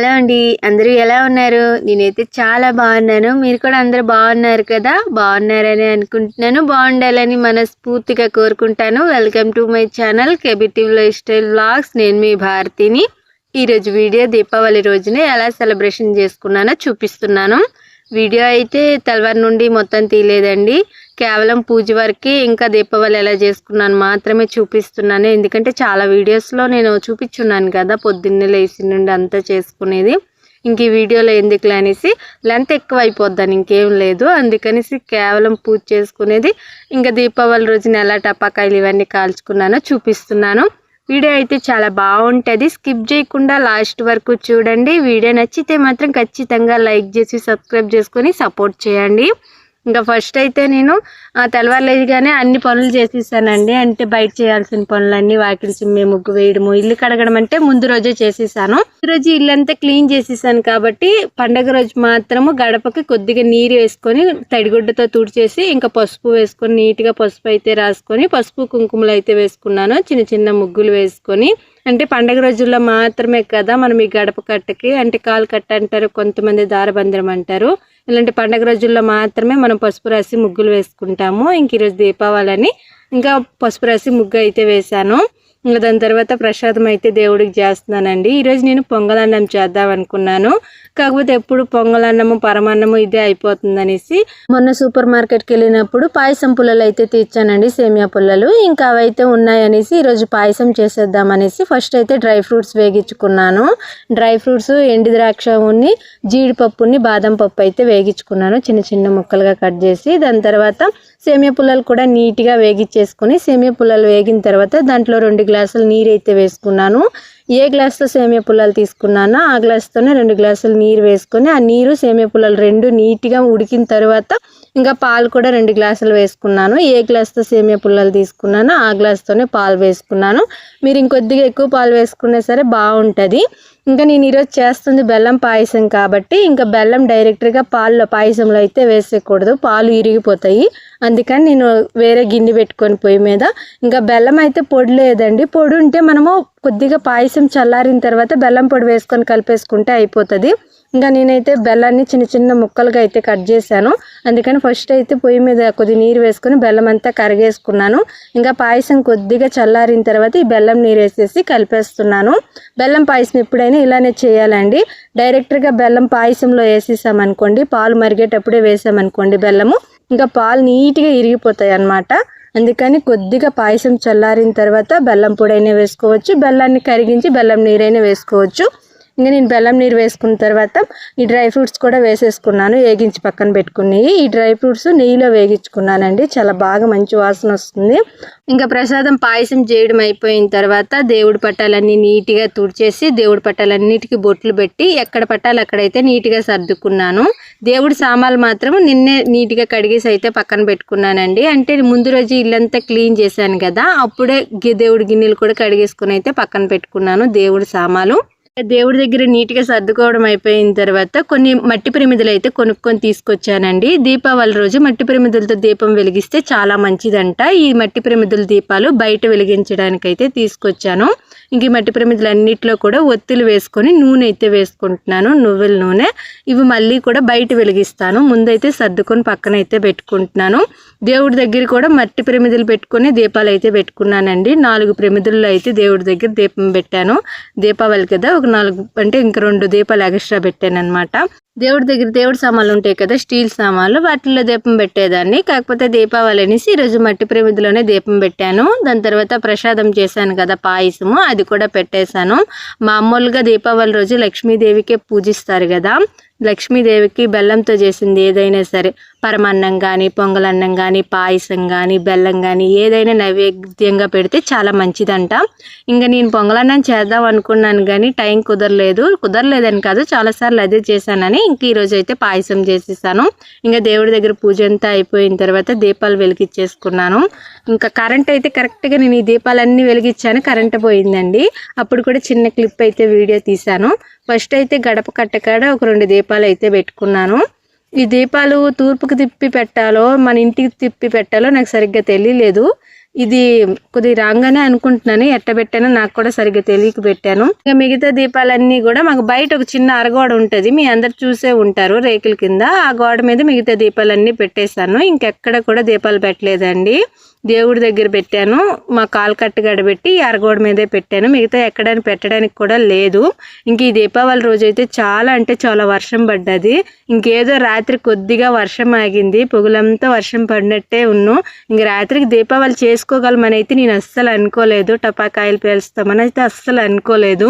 Hello అండి, అందరూ ఎలా ఉన్నారు? నేనైతే చాలా బాగున్నాను. మీరు కూడా అందరూ బాగున్నారు కదా? బాగున్నారని అనుకుంటున్నాను. బాగుండాలని మనస్ఫూర్తిగా కోరుకుంటాను. Welcome to my channel captive lifestyle vlogs. నేను మీ భారతిని. ఈరోజు వీడియో దీపావళి రోజునే ఎలా సెలబ్రేషన్ చేసుకున్నానో చూపిస్తున్నాను. వీడియో అయితే తెల్లవారి నుండి మొత్తం తీయలేదండి. కేవలం పూజ వరకే, ఇంకా దీపావళి ఎలా చేసుకున్నాను మాత్రమే చూపిస్తున్నాను. ఎందుకంటే చాలా వీడియోస్లో నేను చూపించున్నాను కదా పొద్దున్నే లేచి నుండి అంతా చేసుకునేది. ఇంక ఈ వీడియోలో ఎందుకులే అనేసి లెంత్ ఎక్కువ అయిపోద్దని ఇంకేం లేదు. అందుకనేసి కేవలం పూజ చేసుకునేది, ఇంకా దీపావళి రోజున ఎలా టపాకాయలు ఇవన్నీ కాల్చుకున్నానో చూపిస్తున్నాను. వీడియో అయితే చాలా బాగుంటుంది. స్కిప్ చేయకుండా లాస్ట్ వరకు చూడండి. వీడియో నచ్చితే మాత్రం ఖచ్చితంగా లైక్ చేసి సబ్స్క్రైబ్ చేసుకొని సపోర్ట్ చేయండి. ఇంకా ఫస్ట్ అయితే నేను తెల్లవారులేగానే అన్ని పనులు చేసేసానండి. అంటే బయట చేయాల్సిన పనులన్నీ, వాకిలి చిమ్మే, ముగ్గు వేయడము, ఇల్లు కడగడం అంటే ముందు రోజే చేసేసాను. ఈరోజు ఇల్లంతా క్లీన్ చేసేసాను కాబట్టి పండగ రోజు మాత్రము గడపకి కొద్దిగా నీరు వేసుకొని తడిగుడ్డతో తుడిచేసి ఇంకా పసుపు వేసుకొని నీట్గా పసుపు అయితే రాసుకొని పసుపు కుంకుమలు అయితే వేసుకున్నాను. చిన్న చిన్న ముగ్గులు వేసుకొని, అంటే పండగ రోజుల్లో మాత్రమే కదా మనం ఈ గడప కట్టకి, అంటే కాలు కట్ట అంటారు, కొంతమంది దారబందరం అంటారు. ఇలాంటి పండగ రోజుల్లో మాత్రమే మనం పసుపు రాసి ముగ్గులు వేసుకుంటాము. ఇంక ఈరోజు దీపావళి అని ఇంకా పసుపు రాసి ముగ్గు అయితే వేశాను. ఇంకా దాని తర్వాత ప్రసాదం అయితే దేవుడికి చేస్తున్నానండి. ఈరోజు నేను పొంగలన్నం చేద్దాం అనుకున్నాను. కాకపోతే ఎప్పుడు పొంగలన్నము పరమాన్నము ఇదే అయిపోతుంది అనేసి మొన్న సూపర్ మార్కెట్కి వెళ్ళినప్పుడు పాయసం పుల్లలు అయితే తెచ్చానండి, సేమియా పుల్లలు. ఇంకా అవైతే ఉన్నాయనేసి ఈరోజు పాయసం చేసేద్దాం అనేసి ఫస్ట్ అయితే డ్రై ఫ్రూట్స్ వేగించుకున్నాను. డ్రై ఫ్రూట్స్ ఎండు ద్రాక్ష ఉన్ని జీడిపప్పుని బాదం పప్పు అయితే వేగించుకున్నాను, చిన్న చిన్న ముక్కలుగా కట్ చేసి. దాని తర్వాత సేమియా పుల్లలు కూడా నీట్గా వేగించేసుకొని, సేమియా పుల్లలు వేగిన తర్వాత దాంట్లో 2 గ్లాసులు నీరు అయితే వేసుకున్నాను. ఏ గ్లాస్తో సేమియా పుల్లలు తీసుకున్నానో ఆ గ్లాస్తోనే 2 గ్లాసులు నీరు వేసుకొని, ఆ నీరు సేమియా పుల్లలు 2 నీట్గా ఉడికిన తర్వాత ఇంకా పాలు కూడా 2 గ్లాసులు వేసుకున్నాను. ఏ గ్లాస్తో సేమియా పుల్లలు తీసుకున్నానో ఆ గ్లాస్తోనే పాలు వేసుకున్నాను. మీరు ఇంకొద్దిగా ఎక్కువ పాలు వేసుకున్నా సరే బాగుంటుంది. ఇంకా నేను ఈరోజు చేస్తుంది బెల్లం పాయసం కాబట్టి ఇంకా బెల్లం డైరెక్ట్గా పాయసంలో అయితే వేసేయకూడదు, పాలు ఇరిగిపోతాయి. అందుకని నేను వేరే గిన్నె పెట్టుకొని పొయ్యి మీద. ఇంకా బెల్లం అయితే పొడి లేదండి, పొడి ఉంటే మనము కొద్దిగా పాయసం చల్లారిన తర్వాత బెల్లం పొడి వేసుకొని కలిపేసుకుంటే అయిపోతుంది. ఇంకా నేనైతే బెల్లాన్ని చిన్న చిన్న ముక్కలుగా అయితే కట్ చేశాను. అందుకని ఫస్ట్ అయితే పొయ్యి మీద కొద్ది నీరు వేసుకొని బెల్లం అంతా కరిగేసుకున్నాను. ఇంకా పాయసం కొద్దిగా చల్లారిన తర్వాత ఈ బెల్లం నీరు వేసేసి కలిపేస్తున్నాను. బెల్లం పాయసం ఎప్పుడైనా ఇలానే చేయాలండి. డైరెక్ట్గా బెల్లం పాయసంలో వేసేసామనుకోండి, పాలు మరిగేటప్పుడే వేసామనుకోండి బెల్లము, ఇంకా పాలు నీట్గా ఇరిగిపోతాయి అన్నమాట. అందుకని కొద్దిగా పాయసం చల్లారిన తర్వాత బెల్లం పొడి అయినా వేసుకోవచ్చు, బెల్లాన్ని కరిగించి బెల్లం నీరైనా వేసుకోవచ్చు. ఇంకా నేను బెల్లం నీరు వేసుకున్న తర్వాత ఈ డ్రై ఫ్రూట్స్ కూడా వేసేసుకున్నాను, వేగించి పక్కన పెట్టుకున్నాయి. ఈ డ్రై ఫ్రూట్స్ నెయ్యిలో వేగించుకున్నానండి, చాలా బాగా మంచి వాసన వస్తుంది. ఇంకా ప్రసాదం పాయసం చేయడం అయిపోయిన తర్వాత దేవుడి పట్టాలన్నీ నీట్గా తుడిచేసి దేవుడి పట్టాలన్నిటికీ బొట్లు పెట్టి ఎక్కడ పట్టాలి అక్కడైతే నీట్గా సర్దుకున్నాను. దేవుడి సామాన్లు మాత్రం నిన్నే నీట్గా కడిగేసి అయితే పక్కన పెట్టుకున్నానండి. అంటే ముందు రోజు ఇల్లంతా క్లీన్ చేశాను కదా, అప్పుడే దేవుడి గిన్నెలు కూడా కడిగేసుకుని అయితే పక్కన పెట్టుకున్నాను దేవుడి సామాన్లు. దేవుడి దగ్గర నీట్గా సర్దుకోవడం అయిపోయిన తర్వాత కొన్ని మట్టి ప్రమిదలు అయితే కొనుక్కొని తీసుకొచ్చానండి. దీపావళి రోజు మట్టి ప్రమిదలతో దీపం వెలిగిస్తే చాలా మంచిదంట. ఈ మట్టి ప్రమిదల దీపాలు బయట వెలిగించడానికి అయితే తీసుకొచ్చాను. ఇంక ఈ మట్టి ప్రమిదలు అన్నిట్లో కూడా ఒత్తులు వేసుకొని నూనె అయితే వేసుకుంటున్నాను, నువ్వుల నూనె. ఇవి మళ్ళీ కూడా బయట వెలిగిస్తాను. ముందైతే సర్దుకొని పక్కన అయితే పెట్టుకుంటున్నాను. దేవుడి దగ్గర కూడా మట్టి ప్రమిదలు పెట్టుకొని దీపాలు అయితే పెట్టుకున్నానండి. 4 ప్రమిదల్లో అయితే దేవుడి దగ్గర దీపం పెట్టాను. దీపావళి కదా, ఒక 4 అంటే ఇంకా 2 దీపాలు ఎక్స్ట్రా పెట్టాను అనమాట. దేవుడి దగ్గర దేవుడి సామాన్లు ఉంటాయి కదా, స్టీల్ సామాన్లు, వాటిల్లో దీపం పెట్టేదాన్ని. కాకపోతే దీపావళి అనేసి ఈరోజు మట్టి ప్రమిదలోనే దీపం పెట్టాను. దాని తర్వాత ప్రసాదం చేశాను కదా పాయసము, అది కూడా పెట్టేశాను. మామూలుగా దీపావళి రోజు లక్ష్మీదేవికే పూజిస్తారు కదా, లక్ష్మీదేవికి బెల్లంతో చేసింది ఏదైనా సరే, పరమాన్నం కానీ పొంగలన్నం కానీ పాయసం కానీ బెల్లం కానీ ఏదైనా నైవేద్యంగా పెడితే చాలా మంచిదంట. ఇంకా నేను పొంగలన్నం చేద్దాం అనుకున్నాను కానీ టైం కుదరలేదని కాదు, చాలాసార్లు అదే చేశానని ఇంక ఈరోజు అయితే పాయసం చేసేసాను. ఇంకా దేవుడి దగ్గర పూజ అంతా అయిపోయిన తర్వాత దీపాలు వెలిగించేసుకున్నాను. ఇంకా కరెంట్ అయితే కరెక్ట్గా నేను ఈ దీపాలన్నీ వెలిగించాను, కరెంట్ పోయిందండి. అప్పుడు కూడా చిన్న క్లిప్ అయితే వీడియో తీశాను. ఫస్ట్ అయితే గడప కట్టకాడ ఒక 2 దీపాలు అయితే పెట్టుకున్నాను. ఈ దీపాలు తూర్పుకి తిప్పి పెట్టాలో మన ఇంటికి తిప్పి పెట్టాలో నాకు సరిగ్గా తెలియలేదు. ఇది కొద్ది రాగానే అనుకుంటున్నాను, ఎట్ట పెట్టానో నాకు కూడా సరిగ్గా తెలియక పెట్టాను. ఇంకా మిగతా దీపాలన్నీ కూడా మాకు బయట ఒక చిన్న అరగోడ ఉంటుంది, మీ అందరు చూసే ఉంటారు రేకుల కింద. ఆ గోడ మీద మిగతా దీపాలన్నీ పెట్టేశాను. ఇంకెక్కడ కూడా దీపాలు పెట్టలేదండి. దేవుడి దగ్గర పెట్టాను, మా కాలు కట్టు గడబెట్టి అరగోడ మీదే పెట్టాను. మిగతా ఎక్కడైనా పెట్టడానికి కూడా లేదు. ఇంక ఈ దీపావళి రోజు అయితే చాలా అంటే చాలా వర్షం పడ్డది. ఇంకేదో రాత్రి కొద్దిగా వర్షం ఆగింది, పొగులంతా వర్షం పడినట్టే ఉన్నాం. ఇంక రాత్రికి దీపావళి చేసుకోగలమని అయితే నేను అస్సలు అనుకోలేదు. టపాకాయలు పేలుస్తామని అయితే అస్సలు అనుకోలేదు.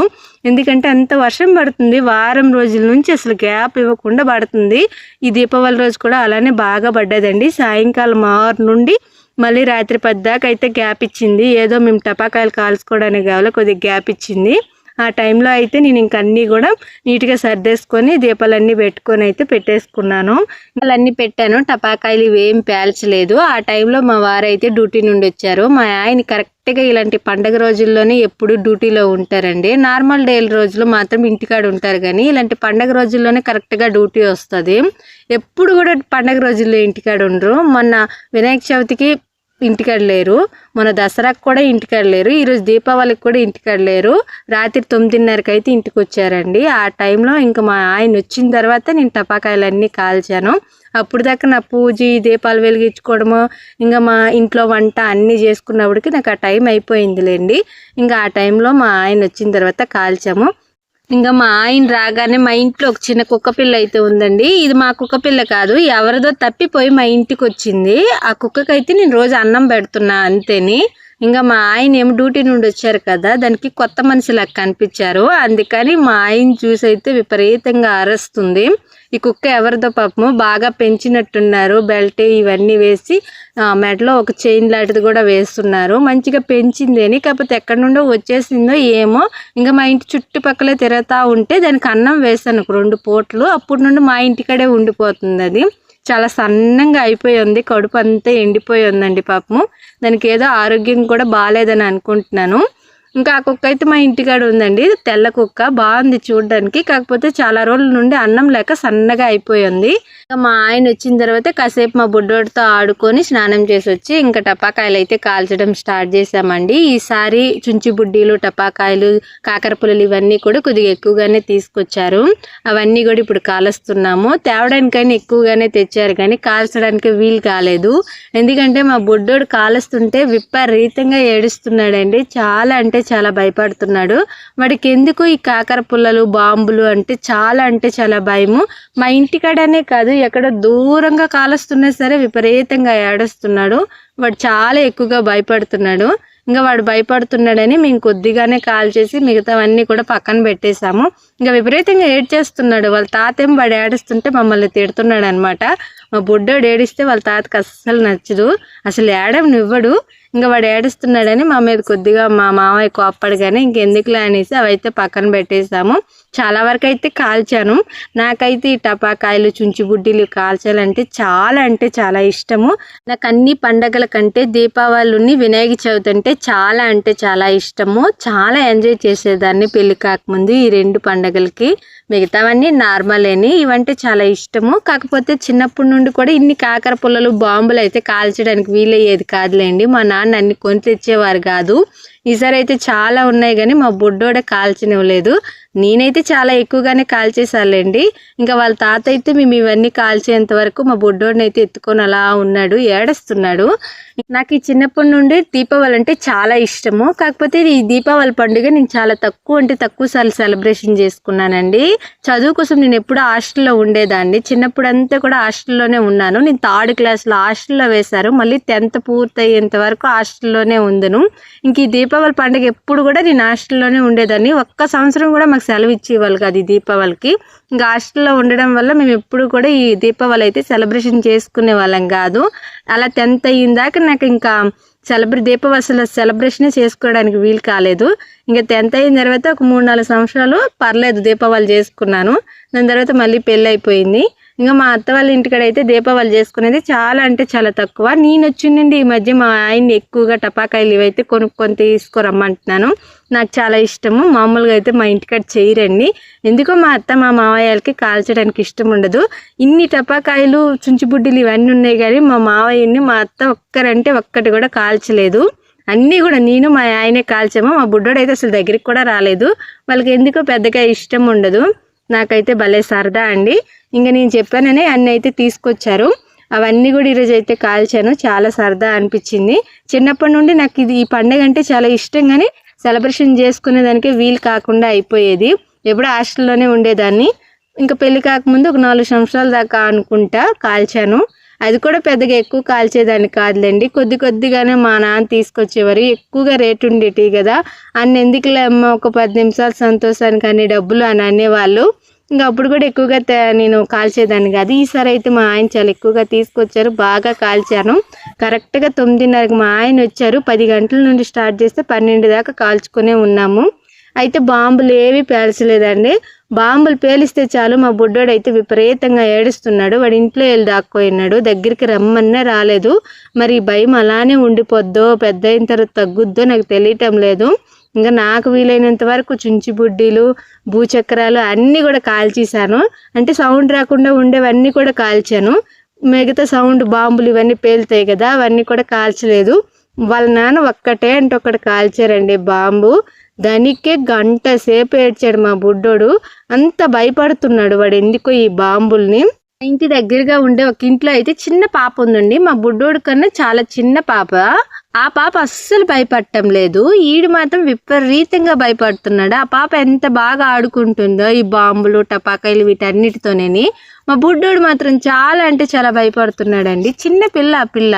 ఎందుకంటే అంత వర్షం పడుతుంది, వారం రోజుల నుంచి అసలు గ్యాప్ ఇవ్వకుండా పడుతుంది. ఈ దీపావళి రోజు కూడా అలానే బాగా పడ్డదండి. సాయంకాలం 6 నుండి మళ్ళీ రాత్రి 10 దాకా అయితే గ్యాప్ ఇచ్చింది. ఏదో మేము టపాకాయలు కాల్చుకోవడానికి కావాలి కొద్దిగా గ్యాప్ ఇచ్చింది. ఆ టైంలో అయితే నేను ఇంక అన్నీ కూడా నీట్గా సర్దేసుకొని దీపాలన్నీ పెట్టుకొని అయితే పెట్టేసుకున్నాను. అన్నీ పెట్టాను, టపాకాయలు ఇవేం పేల్చలేదు. ఆ టైంలో మా వారైతే డ్యూటీ నుండి వచ్చారు. మా ఆయన కరెక్ట్గా ఇలాంటి పండగ రోజుల్లోనే ఎప్పుడు డ్యూటీలో ఉంటారండి. నార్మల్ డేల రోజులు మాత్రం ఇంటికాడ ఉంటారు, కానీ ఇలాంటి పండగ రోజుల్లోనే కరెక్ట్గా డ్యూటీ వస్తుంది. ఎప్పుడు కూడా పండగ రోజుల్లో ఇంటికాడ ఉండరు. మొన్న వినాయక చవితికి ఇంటికాడ లేరు, మన దసరాకు కూడా ఇంటికాడ లేరు, ఈరోజు దీపావళికి కూడా ఇంటికాడ లేరు. రాత్రి 9:30కి అయితే ఇంటికి వచ్చారండి. ఆ టైంలో ఇంకా మా ఆయన వచ్చిన తర్వాత నేను టపాకాయలన్నీ కాల్చాను. అప్పుడు దాకా నా పూజ దీపాలు వెలిగించుకోవడము ఇంకా మా ఇంట్లో వంట అన్నీ చేసుకున్నప్పటికి నాకు ఆ టైం అయిపోయిందిలేండి. ఇంకా ఆ టైంలో మా ఆయన వచ్చిన తర్వాత కాల్చాము. ఇంకా మా ఆయన రాగానే మా ఇంట్లో ఒక చిన్న కుక్క పిల్ల అయితే ఉందండి. ఇది మా కుక్క పిల్ల కాదు, ఎవరిదో తప్పిపోయి మా ఇంటికి వచ్చింది. ఆ కుక్కకైతే నేను రోజు అన్నం పెడుతున్నా అంతేని. ఇంకా మా ఆయన ఏమో డ్యూటీ నుండి వచ్చారు కదా, దానికి కొత్త మనిషిలాగా కనిపించారు. అందుకని మా ఆయన చూసి అయితే విపరీతంగా అరుస్తుంది. ఈ కుక్క ఎవరిదో పాపము బాగా పెంచినట్టున్నారు, బెల్ట్ ఇవన్నీ వేసి మెడలో ఒక చైన్ లాంటిది కూడా వేస్తున్నారు. మంచిగా పెంచింది అని, కాకపోతే ఎక్కడి నుండో వచ్చేసిందో ఏమో. ఇంకా మా ఇంటి చుట్టుపక్కలే తిరుగుతూ ఉంటే దానికి అన్నం వేసాను 2 పూటలు. అప్పటి నుండి మా ఇంటికాడే ఉండిపోతుంది. అది చాలా సన్నంగా అయిపోయి ఉంది, కడుపు అంతా ఎండిపోయి ఉందండి పాపము. దానికి ఏదో ఆరోగ్యం కూడా బాగాలేదని అనుకుంటున్నాను. ఇంకా ఆ కుక్క అయితే మా ఇంటికాడ ఉందండి, తెల్ల కుక్క, బాగుంది చూడడానికి. కాకపోతే చాలా రోజుల నుండి అన్నం లేక సన్నగా అయిపోయింది. మా ఆయన వచ్చిన తర్వాత కాసేపు మా బుడ్డోడితో ఆడుకొని స్నానం చేసి వచ్చి ఇంకా టపాకాయలు అయితే కాల్చడం స్టార్ట్ చేసామండి. ఈసారి చుంచి బుడ్డీలు, టపాకాయలు, కాకర పుల్లలు ఇవన్నీ కూడా కొద్దిగా ఎక్కువగానే తీసుకొచ్చారు. అవన్నీ కూడా ఇప్పుడు కాలుస్తున్నాము. తేవడానికైనా ఎక్కువగానే తెచ్చారు, కానీ కాల్చడానికి వీలు కాలేదు. ఎందుకంటే మా బుడ్డోడు కాలుస్తుంటే విపరీతంగా ఏడుస్తున్నాడండి. చాలా అంటే చాలా భయపడుతున్నాడు. వాడికి ఎందుకు ఈ కాకర పుల్లలు, బాంబులు అంటే చాలా భయము. మా ఇంటికాడనే కాదు, ఎక్కడ దూరంగా కాలుస్తున్నా సరే విపరీతంగా ఏడుస్తున్నాడు. వాడు చాలా ఎక్కువగా భయపడుతున్నాడు. ఇంకా వాడు భయపడుతున్నాడని మేము కొద్దిగానే కాల్ చేసి మిగతావన్నీ కూడా పక్కన పెట్టేశాము. ఇంకా విపరీతంగా ఏడ్చేస్తున్నాడు. వాళ్ళ తాతేమో వాడు ఏడుస్తుంటే మమ్మల్ని తిడుతున్నాడు అనమాట. మా బుడ్డోడు ఏడిస్తే వాళ్ళ తాతకి అస్సలు నచ్చదు, అసలు ఏడవనివ్వడు. ఇంకా వాడు ఏడుస్తున్నాడని మా మీద కొద్దిగా మా మామయ్య కోప్పడగానే ఇంకెందుకులే అనేసి అవైతే పక్కన పెట్టేసాము. చాలా వరకు అయితే కాల్చాను. నాకైతే ఈ టపాకాయలు, చుంచి బుడ్డీలు కాల్చాలంటే చాలా ఇష్టము. నాకు అన్ని పండగల కంటే దీపావళిని, వినాయక చవితి అంటే చాలా ఇష్టము. చాలా ఎంజాయ్ చేసేదాన్ని పెళ్లి కాకముందు ఈ 2 పండగలకి. మిగతావన్నీ నార్మలేని, ఇవంటే చాలా ఇష్టము. కాకపోతే చిన్నప్పటి నుండి కూడా ఇన్ని కాకర పుల్లలు, బాంబులు అయితే కాల్చడానికి వీలయ్యేది కాదులేండి. మా నాన్న అన్ని కొని తెచ్చేవారు కాదు. ఈసారి అయితే చాలా ఉన్నాయి, కానీ మా బుడ్డోడే కాల్చనివ్వలేదు. నేనైతే చాలా ఎక్కువగానే కాల్చేసాలండి. ఇంకా వాళ్ళ తాత అయితే మేము ఇవన్నీ కాల్చేంత వరకు మా బుడ్డోడిని అయితే ఎత్తుకొని అలా ఉన్నాడు, ఏడుస్తున్నాడు. నాకు ఈ చిన్నప్పటి నుండి దీపావళి అంటే చాలా ఇష్టము. కాకపోతే ఈ దీపావళి పండుగ నేను చాలా తక్కువ సార్లు సెలబ్రేషన్ చేసుకున్నానండి. చదువు కోసం నేను ఎప్పుడు హాస్టల్లో ఉండేదాన్ని. చిన్నప్పుడు అంతా కూడా హాస్టల్లోనే ఉన్నాను. నేను 3rd క్లాస్లో హాస్టల్లో వేశారు, మళ్ళీ 10th పూర్తయ్యేంత వరకు హాస్టల్లోనే ఉందను. ఇంక ఈ దీపావళి పండుగ ఎప్పుడు కూడా నేను హాస్టల్లోనే ఉండేదాన్ని. ఒక్క సంవత్సరం కూడా మాకు సెలవు ఇచ్చేవాళ్ళు కాదు ఈ దీపావళికి. ఇంకా హాస్టల్లో ఉండడం వల్ల మేము ఎప్పుడు కూడా ఈ దీపావళి అయితే సెలబ్రేషన్ చేసుకునే వాళ్ళం కాదు. అలా 10th అయ్యిందాక నాకు ఇంకా దీపావళి సెలబ్రేషనే చేసుకోవడానికి వీలు కాలేదు. ఇంకా 10th అయిన తర్వాత ఒక 3-4 సంవత్సరాలు పర్లేదు దీపావళి చేసుకున్నాను. దాని తర్వాత మళ్ళీ పెళ్ళి అయిపోయింది. ఇంకా మా అత్త వాళ్ళ ఇంటికాడ అయితే దీపావళి చేసుకునేది చాలా అంటే చాలా తక్కువ. నేను వచ్చిండి ఈ మధ్య మా ఆయన్ని ఎక్కువగా టపాకాయలు ఇవైతే కొనుక్కొని తీసుకురమ్మంటున్నాను. నాకు చాలా ఇష్టము. మామూలుగా అయితే మా ఇంటికాడ చేయరండి, ఎందుకో మా అత్త మా మావయ్యలకి కాల్చడానికి ఇష్టం ఉండదు. ఇన్ని టపాకాయలు చుంచుబుడ్డిలు ఇవన్నీ ఉన్నాయి కానీ మా మావయ్యని మా అత్త ఒక్కరంటే ఒక్కటి కూడా కాల్చలేదు. అన్నీ కూడా నేను మా ఆయనే కాల్చాము. మా బుడ్డోడు అయితే అసలు దగ్గరికి కూడా రాలేదు. వాళ్ళకి ఎందుకో పెద్దగా ఇష్టం ఉండదు. నాకైతే భలే సరదా అండి. ఇంకా నేను చెప్పాననే అన్నీ అయితే తీసుకొచ్చారు. అవన్నీ కూడా ఈరోజు అయితే కాల్చాను. చాలా సరదా అనిపించింది. చిన్నప్పటి నుండి నాకు ఈ పండుగ అంటే చాలా ఇష్టం, కానీ సెలబ్రేషన్ చేసుకునే దానికి వీలు కాకుండా అయిపోయేది. ఎప్పుడు హాస్టల్లోనే ఉండేదాన్ని. ఇంకా పెళ్లి కాకముందు ఒక 4 సంవత్సరాల దాకా అనుకుంటా కాల్చాను. అది కూడా పెద్దగా ఎక్కువ కాల్చేదాన్ని కాదులేండి, కొద్దిగానే మా నాన్న తీసుకొచ్చేవారు. ఎక్కువగా రేటు ఉండేటి కదా, అన్ని ఎందుకులే అమ్మ ఒక 10 నిమిషాలు సంతోషానికి అన్ని డబ్బులు అని అనేవాళ్ళు. ఇంకా అప్పుడు కూడా ఎక్కువగా నేను కాల్చేదాన్ని కాదు. ఈసారి అయితే మా ఆయన చాలా ఎక్కువగా తీసుకొచ్చారు, బాగా కాల్చాను. కరెక్ట్గా 9:30కి మా ఆయన వచ్చారు. 10 గంటల నుండి స్టార్ట్ చేస్తే 12 దాకా కాల్చుకునే ఉన్నాము. అయితే బాంబులు ఏవి పేల్చలేదండి. బాంబులు పేలిస్తే చాలు మా బుడ్డోడు అయితే విపరీతంగా ఏడుస్తున్నాడు. వాడి ఇంట్లో వెళ్ళి దాక్కోయినాడు, దగ్గరికి రమ్మన్నా రాలేదు. మరి భయం అలానే ఉండిపోద్దో పెద్ద అయిన తర్వాత తగ్గుద్దో నాకు తెలియటం లేదు. ఇంకా నాకు వీలైనంత వరకు చుంచిబుడ్డీలు భూచక్రాలు అన్నీ కూడా కాల్చేశాను. అంటే సౌండ్ రాకుండా ఉండేవన్నీ కూడా కాల్చాను. మిగతా సౌండ్ బాంబులు ఇవన్నీ పేలుతాయి కదా, అవన్నీ కూడా కాల్చలేదు. వాళ్ళ నాన్న ఒక్కటే అంటే ఒకటి కాల్చారండి బాంబు. దానికే గంట సేపు ఏడ్చాడు మా బుడ్డోడు. అంత భయపడుతున్నాడు వాడు ఎందుకో ఈ బాంబుల్ని. ఇంటి దగ్గరగా ఉండే ఒక ఇంట్లో అయితే చిన్న పాప ఉందండి, మా బుడ్డోడు కన్నా చాలా చిన్న పాప. ఆ పాప అస్సలు భయపడటం లేదు, ఈడు మాత్రం విపరీతంగా భయపడుతున్నాడు. ఆ పాప ఎంత బాగా ఆడుకుంటుందో ఈ బాంబులు టపాకాయలు వీటన్నిటితోనేని. మా బుడ్డోడు మాత్రం చాలా అంటే చాలా భయపడుతున్నాడండి. చిన్న పిల్ల ఆ పిల్ల.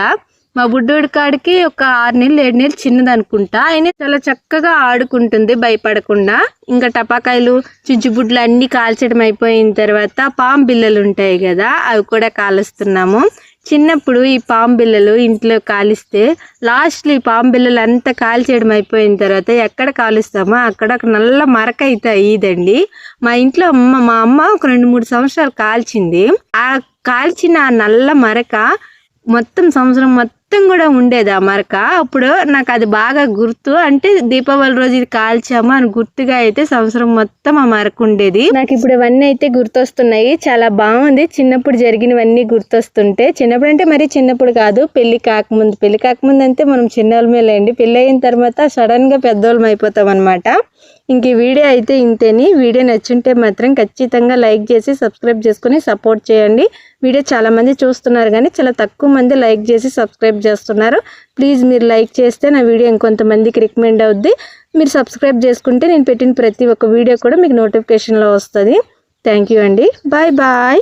మా బుడ్డోడి కాడికి ఒక 6 నెలలు 7 నెలలు చిన్నది అనుకుంటా. ఆయన చాలా చక్కగా ఆడుకుంటుంది భయపడకుండా. ఇంకా టపాకాయలు చుంచుబుడ్లు అన్నీ కాల్చడం అయిపోయిన తర్వాత పాము బిళ్ళలు ఉంటాయి కదా, అవి కూడా కాలుస్తున్నాము. చిన్నప్పుడు ఈ పాము బిళ్ళలు ఇంట్లో కాలిస్తే లాస్ట్లో ఈ పాము బిళ్ళలు అంతా కాల్చేయడం అయిపోయిన తర్వాత ఎక్కడ కాలుస్తామో అక్కడ ఒక నల్ల మరక అయితే అయ్యిదండి. మా ఇంట్లో మా అమ్మ ఒక 2-3 సంవత్సరాలు కాల్చింది. ఆ కాల్చిన ఆ నల్ల మరక మొత్తం సంవత్సరం మొత్తం కూడా ఉండేది ఆ మరక. అప్పుడు నాకు అది బాగా గుర్తు, అంటే దీపావళి రోజు ఇది కాల్చాము అని గుర్తుగా అయితే సంవత్సరం మొత్తం ఆ మరక ఉండేది. నాకు ఇప్పుడు ఇవన్నీ అయితే గుర్తొస్తున్నాయి. చాలా బాగుంది చిన్నప్పుడు జరిగినవన్నీ గుర్తొస్తుంటే. చిన్నప్పుడు అంటే మరి చిన్నప్పుడు కాదు, పెళ్లి కాకముందు అంటే మనం చిన్నోళ్ళమే లేండి. పెళ్ళి అయిన తర్వాత సడన్ గా పెద్దోళ్ళం అయిపోతాం అనమాట. ఇంక ఈ వీడియో అయితే ఇంతేని. వీడియో నచ్చుంటే మాత్రం ఖచ్చితంగా లైక్ చేసి సబ్స్క్రైబ్ చేసుకుని సపోర్ట్ చేయండి. వీడియో చాలా మంది చూస్తున్నారు కానీ చాలా తక్కువ మంది లైక్ చేసి సబ్స్క్రైబ్ చేస్తున్నారు. ప్లీజ్ మీరు లైక్ చేస్తే నా వీడియో ఇంకొంతమందికి రికమెండ్ అవుద్ది. మీరు సబ్స్క్రైబ్ చేసుకుంటే నేను పెట్టిన ప్రతి ఒక్క వీడియో కూడా మీకు నోటిఫికేషన్లో వస్తుంది. థ్యాంక్ యూ అండి. Bye bye.